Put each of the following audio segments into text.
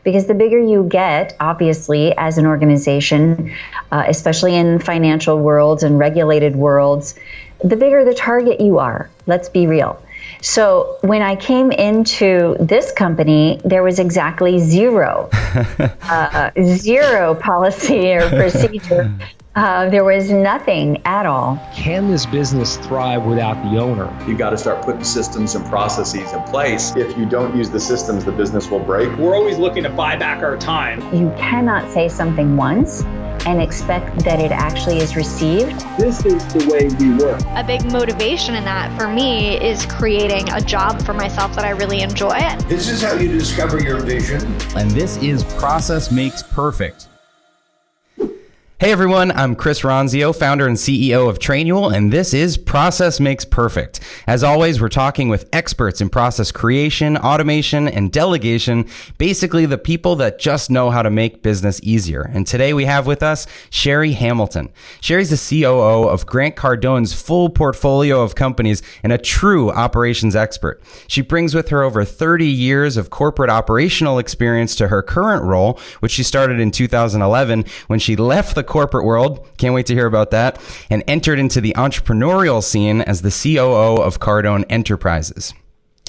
Because the bigger you get, obviously, as an organization, especially in financial worlds and regulated worlds, the bigger the target you are. Let's be real. So when I came into this company, there was exactly zero policy or procedure. There was nothing at all. Can this business thrive without the owner? You got to start putting systems and processes in place. If you don't use the systems, the business will break. We're always looking to buy back our time. You cannot say something once and expect that it actually is received. This is the way we work. A big motivation in that for me is creating a job for myself that I really enjoy. This is how you discover your vision. And this is Process Makes Perfect. Hey everyone, I'm Chris Ronzio, founder and CEO of Trainual, and this is Process Makes Perfect. As always, we're talking with experts in process creation, automation, and delegation, basically the people that just know how to make business easier. And today we have with us Sheri Hamilton. Sheri's the COO of Cardone's full portfolio of companies and a true operations expert. She brings with her over 30 years of corporate operational experience to her current role, which she started in 2011 when she left the corporate world, can't wait to hear about that, and entered into the entrepreneurial scene as the COO of Cardone Enterprises.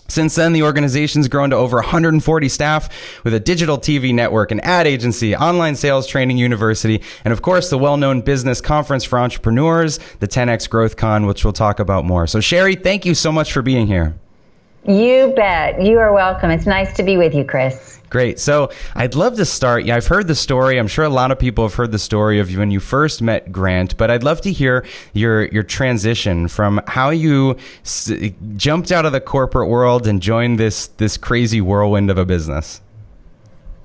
Since then, the organization's grown to over 140 staff with a digital TV network, an ad agency, online sales training university, and of course, the well-known business conference for entrepreneurs, the 10X Growth Con, which we'll talk about more. So Sheri, thank you so much for being here. You bet. You are welcome. It's nice to be with you, Chris. Great. So I'd love to start. I've heard the story. I'm sure a lot of people have heard the story of when you first met Grant, but I'd love to hear your transition from how you jumped out of the corporate world and joined this crazy whirlwind of a business.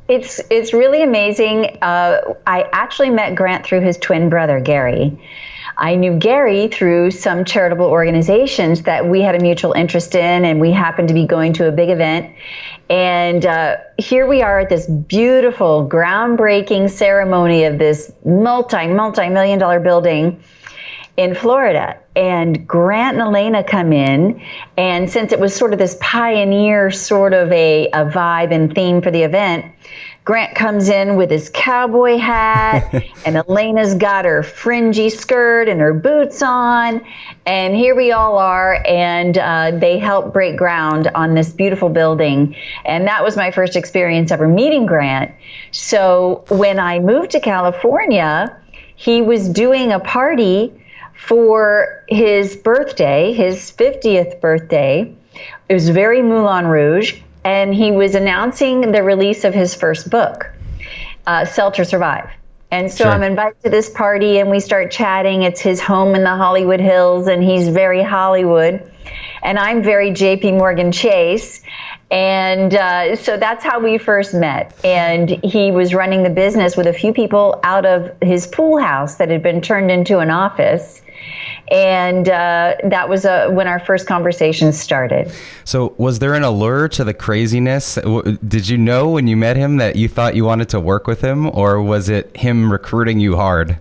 It's really amazing. I actually met Grant through his twin brother, Gary. I knew Gary through some charitable organizations that we had a mutual interest in, and we happened to be going to a big event. And here we are at this beautiful, groundbreaking ceremony of this multi-million dollar building in Florida. And Grant and Elena come in, and since it was sort of this pioneer sort of a vibe and theme for the event, Grant comes in with his cowboy hat, and Elena's got her fringy skirt and her boots on, and here we all are, and they help break ground on this beautiful building, and that was my first experience ever meeting Grant. So when I moved to California, he was doing a party for his birthday, his 50th birthday. It was very Moulin Rouge. And he was announcing the release of his first book, Sell to Survive. And so I'm invited to this party, and we start chatting. It's his home in the Hollywood Hills, and he's very Hollywood. And I'm very JP Morgan Chase. And so that's how we first met. And he was running the business with a few people out of his pool house that had been turned into an office. And that was when our first conversation started. So was there an allure to the craziness? Did you know when you met him that you thought you wanted to work with him, or was it him recruiting you hard?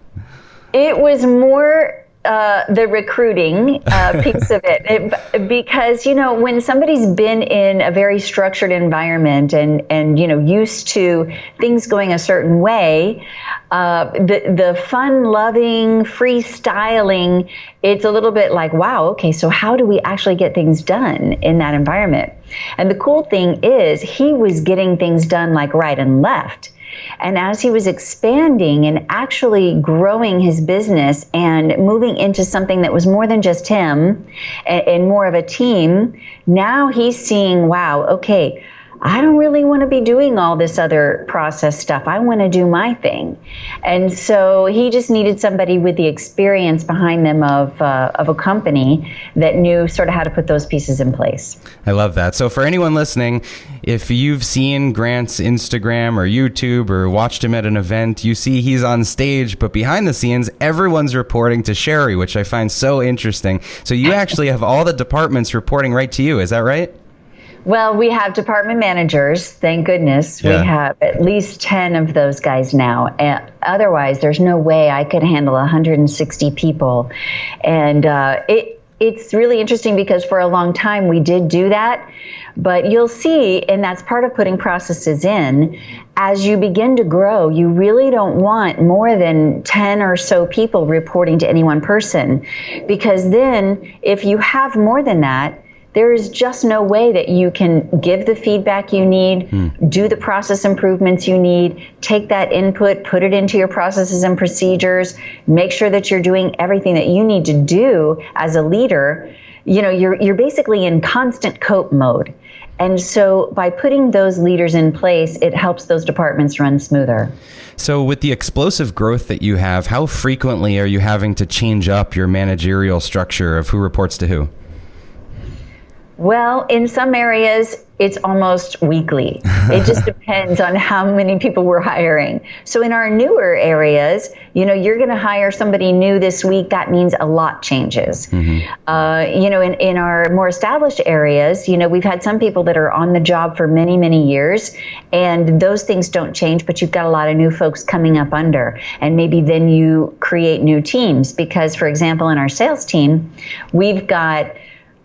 It was more the recruiting piece of it, because, you know, when somebody's been in a very structured environment and you know, used to things going a certain way, the fun-loving, freestyling, it's a little bit like, wow, okay, so how do we actually get things done in that environment? And the cool thing is he was getting things done like right and left. And as he was expanding and actually growing his business and moving into something that was more than just him and more of a team, now he's seeing, wow, okay, I don't really want to be doing all this other process stuff. I want to do my thing. And so he just needed somebody with the experience behind them of a company that knew sort of how to put those pieces in place. I love that. So for anyone listening, if you've seen Grant's Instagram or YouTube or watched him at an event, you see he's on stage, but behind the scenes, everyone's reporting to Sheri, which I find so interesting. So you actually have all the departments reporting right to you. Is that right? Well, we have department managers, thank goodness. Yeah. We have at least 10 of those guys now. Otherwise, there's no way I could handle 160 people. And it's really interesting because for a long time we did do that, but you'll see, and that's part of putting processes in, as you begin to grow, you really don't want more than 10 or so people reporting to any one person, because then if you have more than that, there is just no way that you can give the feedback you need, do the process improvements you need, take that input, put it into your processes and procedures, make sure that you're doing everything that you need to do as a leader. You know, you're basically in constant cope mode. And so by putting those leaders in place, it helps those departments run smoother. So with the explosive growth that you have, how frequently are you having to change up your managerial structure of who reports to who? Well, in some areas, it's almost weekly. It just depends on how many people we're hiring. So in our newer areas, you know, you're going to hire somebody new this week. That means a lot changes. You know, in our more established areas, you know, we've had some people that are on the job for many, many years, and those things don't change, but you've got a lot of new folks coming up under. And maybe then you create new teams because, for example, in our sales team, we've got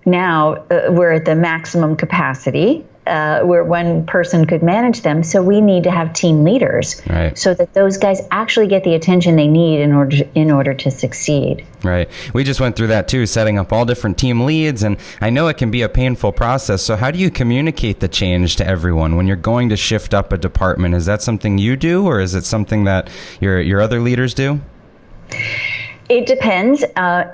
now we're at the maximum capacity where one person could manage them. So we need to have team leaders, right, so that those guys actually get the attention they need in order to succeed. Right. We just went through that too, setting up all different team leads. And I know it can be a painful process. So how do you communicate the change to everyone when you're going to shift up a department? Is that something you do, or is it something that your other leaders do? It depends.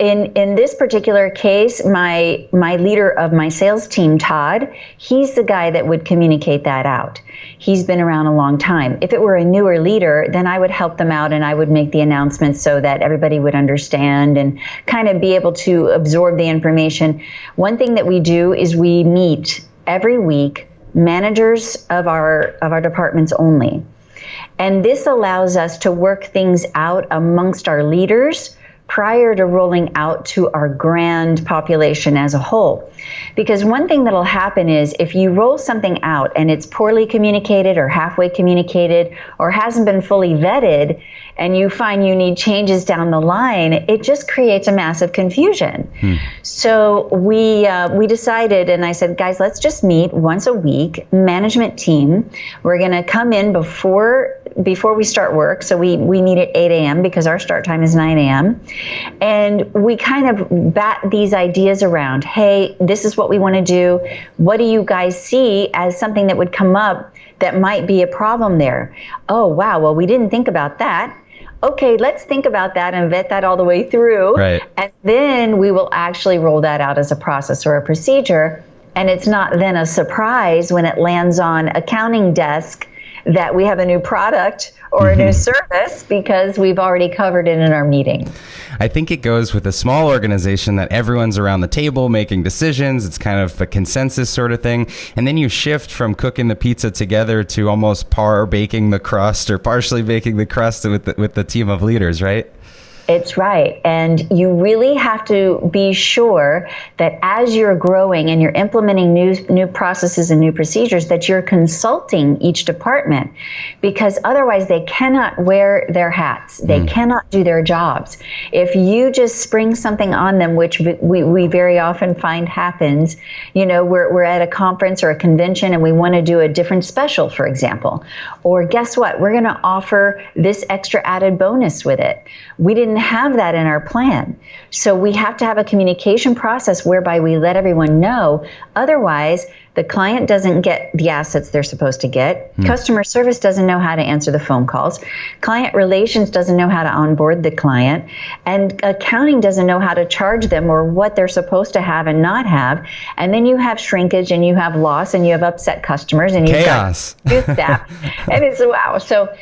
In this particular case, my leader of my sales team, Todd, he's the guy that would communicate that out. He's been around a long time. If it were a newer leader, then I would help them out and I would make the announcements so that everybody would understand and kind of be able to absorb the information. One thing that we do is we meet every week, managers of our departments only. And this allows us to work things out amongst our leaders prior to rolling out to our grand population as a whole. Because one thing that'll happen is if you roll something out and it's poorly communicated or halfway communicated or hasn't been fully vetted, and you find you need changes down the line, it just creates a massive confusion. So we decided, and I said, guys, let's just meet once a week, management team. We're going to come in before we start work. So we meet at 8 a.m. because our start time is 9 a.m. And we kind of bat these ideas around. Hey, this is what we want to do. What do you guys see as something that would come up that might be a problem there? Oh, wow. Well, we didn't think about that. Okay, let's think about that and vet that all the way through. Right. And then we will actually roll that out as a process or a procedure. And it's not then a surprise when it lands on accounting desk that we have a new product or a new service because we've already covered it in our meeting. I think it goes with a small organization that everyone's around the table making decisions. It's kind of a consensus sort of thing. And then you shift from cooking the pizza together to almost baking the crust or partially baking the crust with the team of leaders, right? It's right. And you really have to be sure that as you're growing and you're implementing new processes and new procedures, that you're consulting each department, because otherwise they cannot wear their hats. They cannot do their jobs. If you just spring something on them, which we very often find happens, you know, we're at a conference or a convention and we want to do a different special, for example, or guess what? We're going to offer this extra added bonus with it. We didn't have that in our plan. So we have to have a communication process whereby we let everyone know. Otherwise, the client doesn't get the assets they're supposed to get. Customer service doesn't know how to answer the phone calls. Client relations doesn't know how to onboard the client. And accounting doesn't know how to charge them or what they're supposed to have and not have. And then you have shrinkage and you have loss and you have upset customers and you've got new staff. And it's wow. So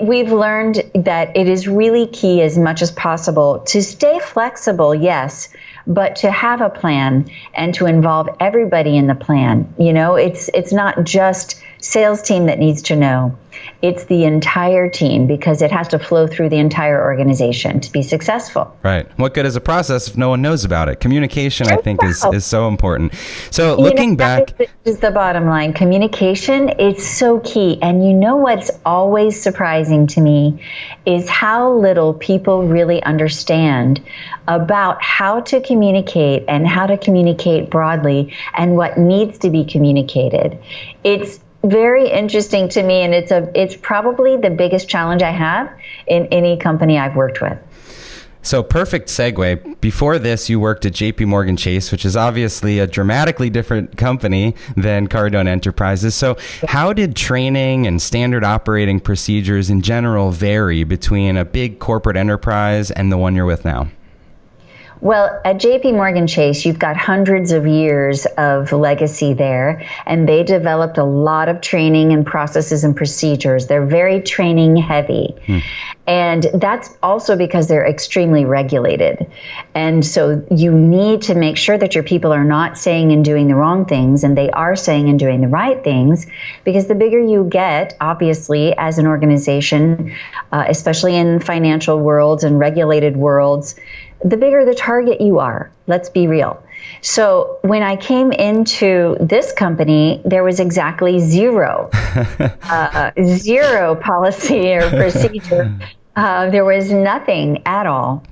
we've learned that it is really key as much as possible to stay flexible, yes, but to have a plan and to involve everybody in the plan. You know, it's not just sales team that needs to know. It's the entire team, because it has to flow through the entire organization to be successful. Right. What good is a process if no one knows about it? Communication, I think, is so important. So looking back... That is the bottom line. Communication is so key. And you know what's always surprising to me is how little people really understand about how to communicate and how to communicate broadly and what needs to be communicated. It's very interesting to me, and it's probably the biggest challenge I have in any company I've worked with. So perfect segue. Before this, you worked at JP Chase, which is obviously a dramatically different company than Cardone Enterprises. So how did training and standard operating procedures in general vary between a big corporate enterprise and the one you're with now? Well, at JP Chase, you've got hundreds of years of legacy there, and they developed a lot of training and processes and procedures. They're very training heavy. And that's also because they're extremely regulated. And so you need to make sure that your people are not saying and doing the wrong things, and they are saying and doing the right things, because the bigger you get, obviously, as an organization, especially in financial worlds and regulated worlds, the bigger the target you are. Let's be real. So when I came into this company, there was exactly zero policy or procedure. There was nothing at all.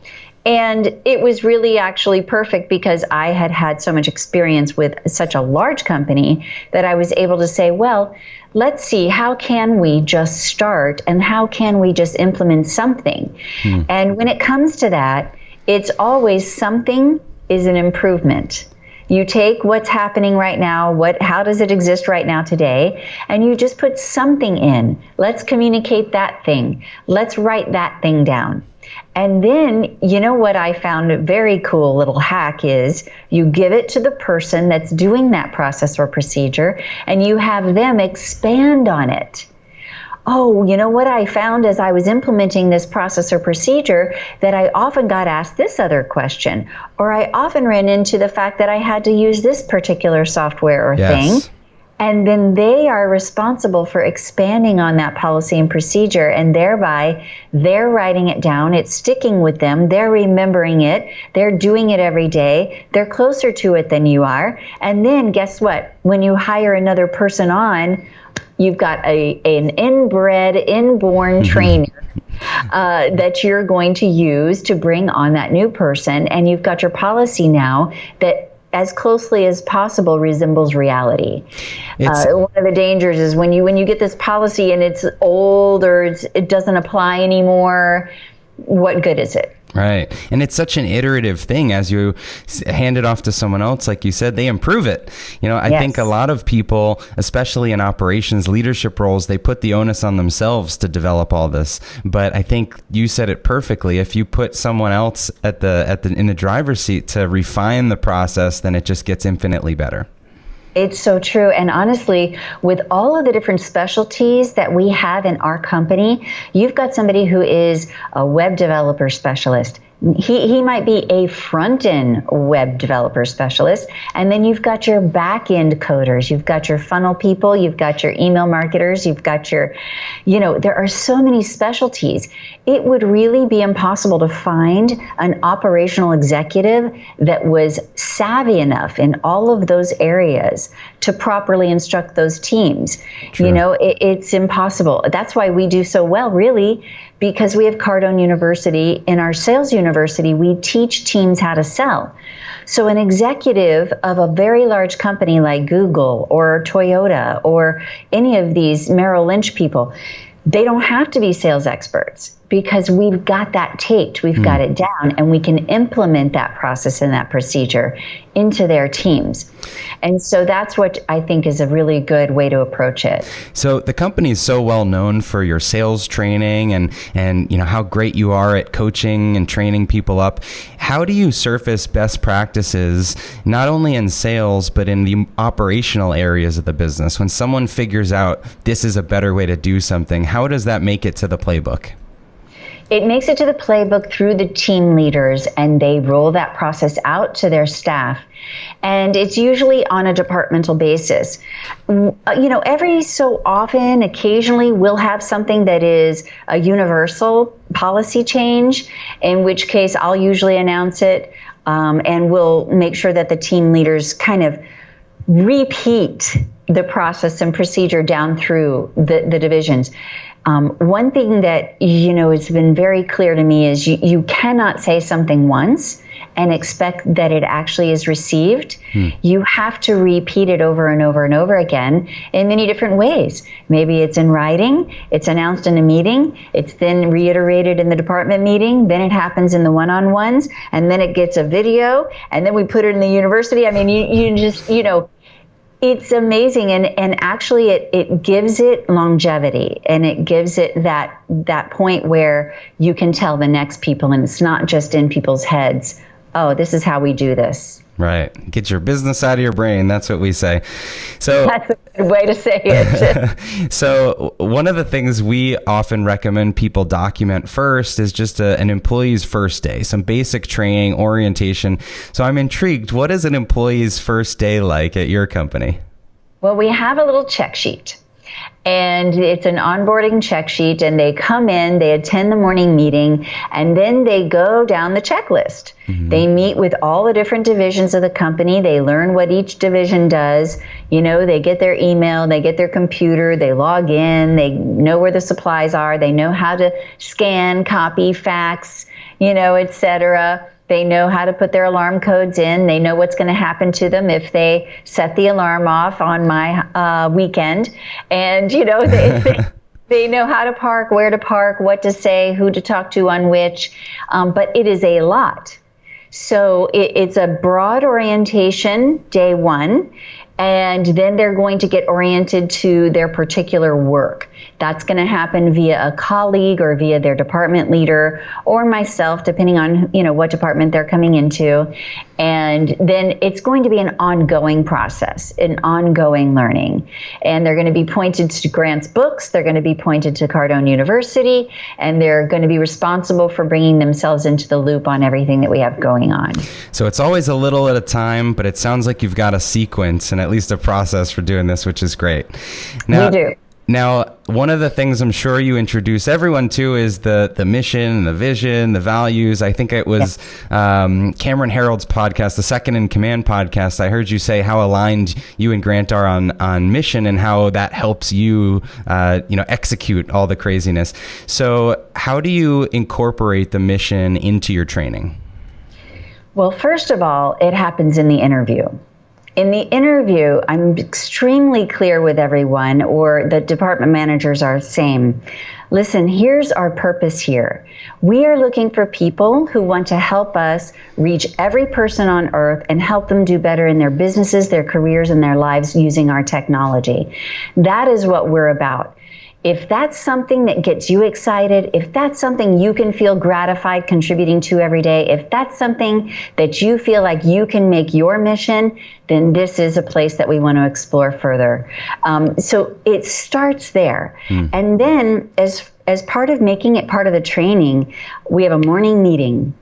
And it was really actually perfect, because I had had so much experience with such a large company that I was able to say, well, let's see, how can we just start and how can we just implement something? And when it comes to that, it's always something is an improvement. You take what's happening right now, how does it exist right now today, and you just put something in. Let's communicate that thing. Let's write that thing down. And then, you know what I found a very cool little hack is you give it to the person that's doing that process or procedure, and you have them expand on it. Oh, you know what I found as I was implementing this process or procedure, that I often got asked this other question, or I often ran into the fact that I had to use this particular software or thing. And then they are responsible for expanding on that policy and procedure, and thereby they're writing it down, it's sticking with them, they're remembering it, they're doing it every day, they're closer to it than you are. And then guess what? When you hire another person on, you've got an inborn trainer that you're going to use to bring on that new person. And you've got your policy now that as closely as possible resembles reality. One of the dangers is when you get this policy and it's old or it doesn't apply anymore, what good is it? Right. And it's such an iterative thing. As you hand it off to someone else, like you said, they improve it. You know, I think a lot of people, especially in operations leadership roles, they put the onus on themselves to develop all this. But I think you said it perfectly. If you put someone else in the driver's seat to refine the process, then it just gets infinitely better. It's so true. And honestly, with all of the different specialties that we have in our company, you've got somebody who is a web developer specialist. He might be a front-end web developer specialist, and then you've got your back-end coders, you've got your funnel people, you've got your email marketers, you've got your, there are so many specialties. It would really be impossible to find an operational executive that was savvy enough in all of those areas to properly instruct those teams. True. It's impossible. That's why we do so well, really, because we have Cardone University. In our sales university, we teach teams how to sell. So an executive of a very large company like Google or Toyota or any of these Merrill Lynch people, they don't have to be sales experts, because we've got that taped, we've got it down, and we can implement that process and that procedure into their teams. And so that's what I think is a really good way to approach it. So the company is so well known for your sales training and how great you are at coaching and training people up. How do you surface best practices, not only in sales, but in the operational areas of the business? When someone figures out this is a better way to do something, how does that make it to the playbook? It makes it to the playbook through the team leaders, and they roll that process out to their staff. And it's usually on a departmental basis. Every so often, occasionally, we'll have something that is a universal policy change, in which case I'll usually announce it, and we'll make sure that the team leaders kind of repeat the process and procedure down through the divisions. One thing that, has been very clear to me is you cannot say something once and expect that it actually is received. You have to repeat it over and over and over again in many different ways. Maybe it's in writing, it's announced in a meeting, it's then reiterated in the department meeting, then it happens in the one-on-ones, and then it gets a video, and then we put it in the university. I mean, you just, it's amazing, and actually it gives it longevity, and it gives it that point where you can tell the next people, and it's not just in people's heads, oh, this is how we do this. Right. Get your business out of your brain. That's what we say. So that's a good way to say it. So one of the things we often recommend people document first is just an employee's first day, some basic training, orientation. So I'm intrigued. What is an employee's first day like at your company? Well, we have a little check sheet. And it's an onboarding check sheet, and they come in, they attend the morning meeting, and then they go down the checklist. Mm-hmm. They meet with all the different divisions of the company. They learn what each division does. They get their email, they get their computer, they log in, they know where the supplies are, they know how to scan, copy, fax, etc. They know how to put their alarm codes in. They know what's going to happen to them if they set the alarm off on my weekend. And, they know how to park, where to park, what to say, who to talk to on which. But it is a lot. So it's a broad orientation, day one. And then they're going to get oriented to their particular work. That's going to happen via a colleague or via their department leader or myself, depending on, what department they're coming into. And then it's going to be an ongoing process, an ongoing learning. And they're going to be pointed to Grant's books. They're going to be pointed to Cardone University, and they're going to be responsible for bringing themselves into the loop on everything that we have going on. So it's always a little at a time, but it sounds like you've got a sequence and at least a process for doing this, which is great. We do. Now, one of the things I'm sure you introduce everyone to is the mission, the vision, the values. I think it was Cameron Harold's podcast, the Second in Command podcast. I heard you say how aligned you and Grant are on mission and how that helps you, execute all the craziness. So how do you incorporate the mission into your training? Well, first of all, it happens in the interview. In the interview, I'm extremely clear with everyone, or the department managers are the same. Listen, here's our purpose here. We are looking for people who want to help us reach every person on earth and help them do better in their businesses, their careers, and their lives using our technology. That is what we're about. If that's something that gets you excited, if that's something you can feel gratified contributing to every day, if that's something that you feel like you can make your mission, then this is a place that we want to explore further. So it starts there. And then as part of making it part of the training, we have a morning meeting.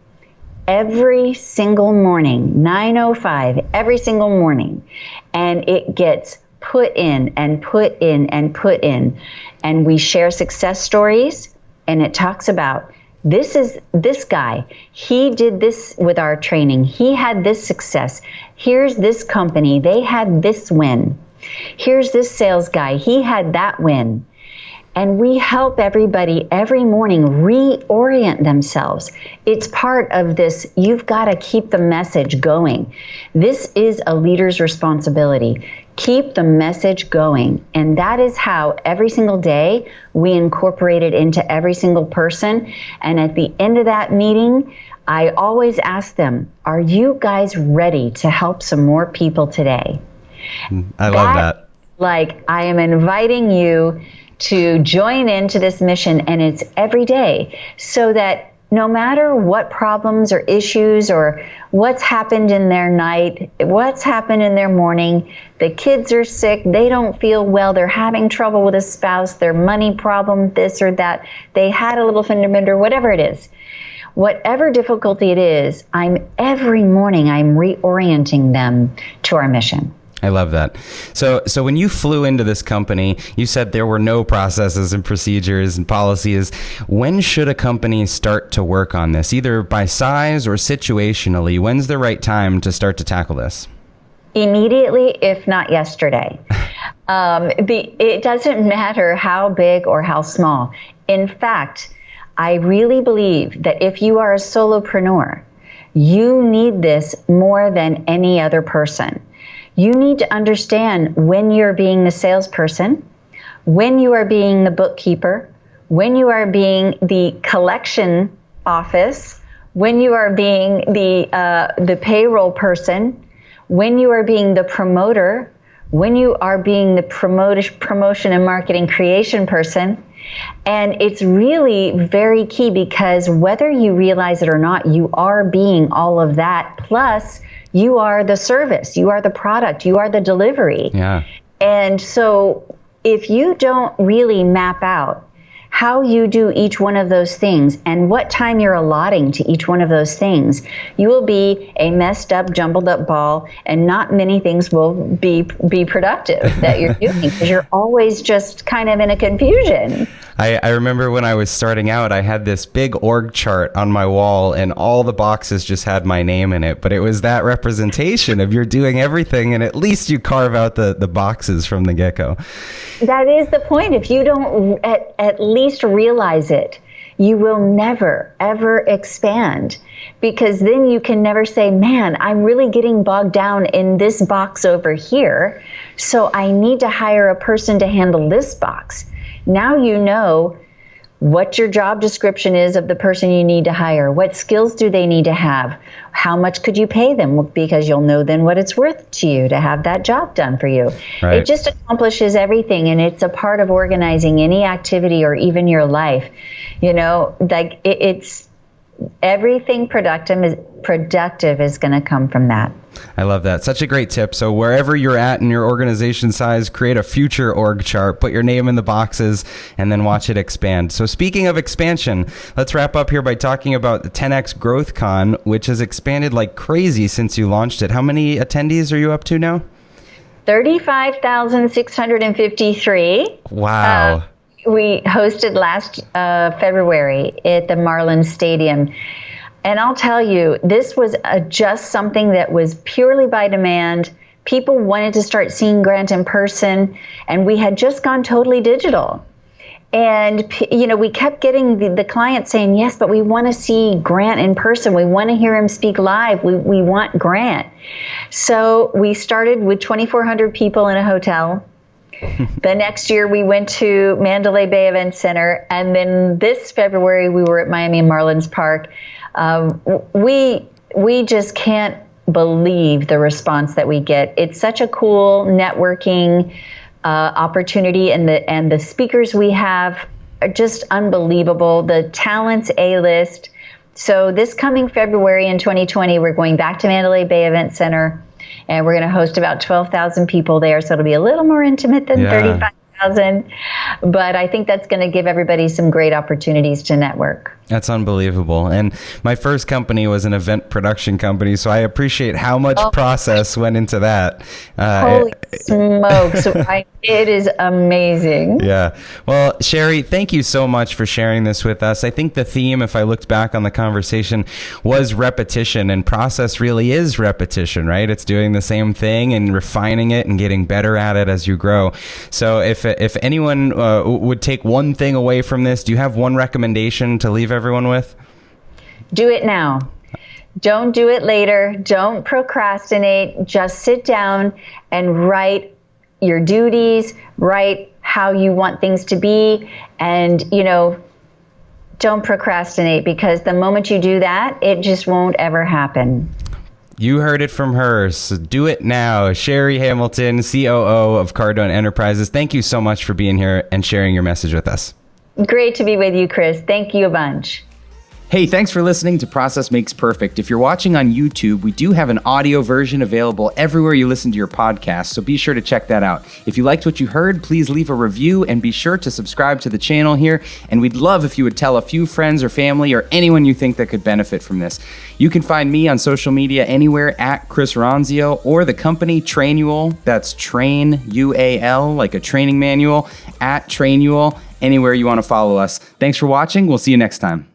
Every single morning, 9:05, every single morning. And it gets put in and put in and put in. And we share success stories, and it talks about this guy. He did this with our training. He had this success. Here's this company. They had this win. Here's this sales guy. He had that win. And we help everybody every morning reorient themselves. It's part of this, you've got to keep the message going. This is a leader's responsibility. Keep the message going. And that is how every single day we incorporate it into every single person. And at the end of that meeting, I always ask them, are you guys ready to help some more people today? I love that. Like, I am inviting you to join into this mission, and it's every day, so that no matter what problems or issues or what's happened in their night, what's happened in their morning, the kids are sick, they don't feel well, they're having trouble with a spouse, their money problem, this or that, they had a little fender bender, whatever it is. Whatever difficulty it is, every morning I'm reorienting them to our mission. I love that. So when you flew into this company, you said there were no processes and procedures and policies. When should a company start to work on this, either by size or situationally? When's the right time to start to tackle this? Immediately, if not yesterday. It doesn't matter how big or how small. In fact, I really believe that if you are a solopreneur, you need this more than any other person. You need to understand when you're being the salesperson, when you are being the bookkeeper, when you are being the collection office, when you are being the payroll person, when you are being the promoter, when you are being the promotion and marketing creation person. And it's really very key, because whether you realize it or not, you are being all of that. Plus, you are the service, you are the product, you are the delivery. Yeah. And so if you don't really map out how you do each one of those things and what time you're allotting to each one of those things, you will be a messed up, jumbled up ball, and not many things will be productive that you're doing, because you're always just kind of in a confusion. I remember when I was starting out, I had this big org chart on my wall, and all the boxes just had my name in it. But it was that representation of you're doing everything, and at least you carve out the boxes from the get-go. That is the point. If you don't at least realize it, you will never, ever expand, because then you can never say, man, I'm really getting bogged down in this box over here, so I need to hire a person to handle this box. Now you know what your job description is of the person you need to hire. What skills do they need to have? How much could you pay them? Because you'll know then what it's worth to you to have that job done for you. Right. It just accomplishes everything, and it's a part of organizing any activity or even your life. You know, like it's everything productive is going to come from that. I love that. Such a great tip. So wherever you're at in your organization size, create a future org chart, put your name in the boxes, and then watch it expand. So speaking of expansion, let's wrap up here by talking about the 10X Growth Con, which has expanded like crazy since you launched it. How many attendees are you up to now? 35,653. Wow. We hosted last February at the Marlins Stadium. And I'll tell you, this was just something that was purely by demand. People wanted to start seeing Grant in person, and we had just gone totally digital. And, you know, we kept getting the client saying, yes, but we want to see Grant in person. We want to hear him speak live. We want Grant. So we started with 2,400 people in a hotel. The next year we went to Mandalay Bay Event Center, and then this February we were at Miami Marlins Park. We just can't believe the response that we get. It's such a cool networking opportunity, and the speakers we have are just unbelievable. The talent's A-list. So this coming February in 2020, we're going back to Mandalay Bay Event Center. And we're going to host about 12,000 people there, so it'll be a little more intimate than 35,000. But I think that's going to give everybody some great opportunities to network. That's unbelievable. And my first company was an event production company, so I appreciate how much process went into that. Holy smokes. It is amazing. Yeah. Well, Sheri, thank you so much for sharing this with us. I think the theme, if I looked back on the conversation, was repetition, and process really is repetition, right? It's doing the same thing and refining it and getting better at it as you grow. So if anyone would take one thing away from this, do you have one recommendation to leave everyone with? Do it now. Don't do it later. Don't procrastinate. Just sit down and write your duties, write how you want things to be, and, you know, don't procrastinate, because the moment you do that, it just won't ever happen. You heard it from her, so do it now. Sheri Hamilton, COO of Cardone Enterprises, thank you so much for being here and sharing your message with us. Great to be with you, Chris. Thank you a bunch. Hey, thanks for listening to Process Makes Perfect. If you're watching on YouTube, we do have an audio version available everywhere you listen to your podcast, so be sure to check that out. If you liked what you heard, please leave a review and be sure to subscribe to the channel here. And we'd love if you would tell a few friends or family or anyone you think that could benefit from this. You can find me on social media anywhere at Chris Ronzio or the company Trainual. That's Train UAL, like a training manual, at Trainual, anywhere you want to follow us. Thanks for watching. We'll see you next time.